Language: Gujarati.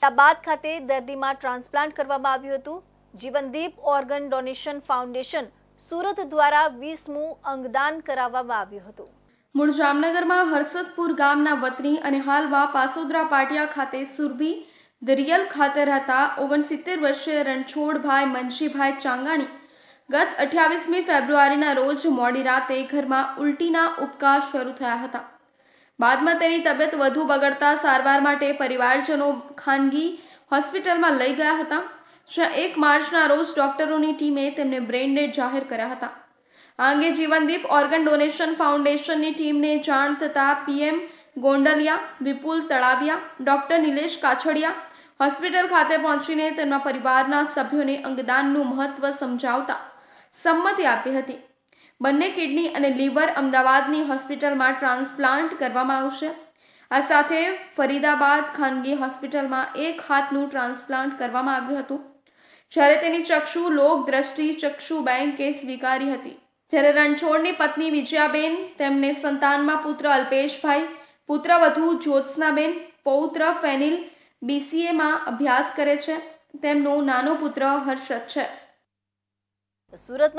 અમદાવાદ ખાતે દર્દીમાં ટ્રાન્સપ્લાન્ટ કરવામાં આવ્યું હતું। જીવનદીપ ઓર્ગન ડોનેશન ફાઉન્ડેશન સુરત દ્વારા 20મું અંગદાન કરાવવામાં આવ્યું હતું। મૂળ જામનગરમાં હર્ષદપુર ગામના વતની અને હાલમાં પાસોદરા પાટિયા ખાતે સુરભી દરિયલ ખાતે રહેતા 69 વર્ષીય રણછોડભાઈ મનજીભાઈ ચાંગાણી ગત 28મી ફેબ્રુઆરીના રોજ મોડી રાતે ઘરમાં ઉલટીના ઉબકા શરૂ થયા હતા। બાદમાં તેની તબિયત વધુ બગડતા સારવાર માટે પરિવારજનો ખાનગી હોસ્પિટલમાં લઈ ગયા હતા, જ્યાં 1 માર્ચના રોજ ડોક્ટરોની ટીમે તેમને બ્રેઇન ડેડ જાહેર કર્યા હતા। આ અંગે જીવનદીપ ઓર્ગન ડોનેશન ફાઉન્ડેશનની ટીમને જાણ થતાં પીએમ ગોંડલિયા, વિપુલ તળાવિયા, ડોક્ટર નિલેશ કાછડિયા હોસ્પિટલ ખાતે પહોંચીને તેમના પરિવારના સભ્યોને અંગદાનનું મહત્વ સમજાવતા સંમતિ આપી હતી। બંને કિડની અને લીવર અમદાવાદની હોસ્પિટલમાં ટ્રાન્સપ્લાન્ટ કરવામાં આવશે। આ સાથે ફરીદાબાદ ખાનગી હોસ્પિટલમાં 1 હાથનું ટ્રાન્સપ્લાન્ટ કરવામાં આવ્યું હતું, જ્યારે તેની ચક્ષુ લોક દ્રષ્ટિ ચક્ષુ બેંકે સ્વીકારી હતી। જ્યારે રણછોડની પત્ની વિજયાબેન, તેમને સંતાનમાં પુત્ર અલ્પેશભાઈ, પુત્રવધુ જ્યોત્સનાબેન, પૌત્ર ફેનિલ BCAમાં અભ્યાસ કરે છે, તેમનો નાનો પુત્ર હર્ષદ છે। સુરતમાં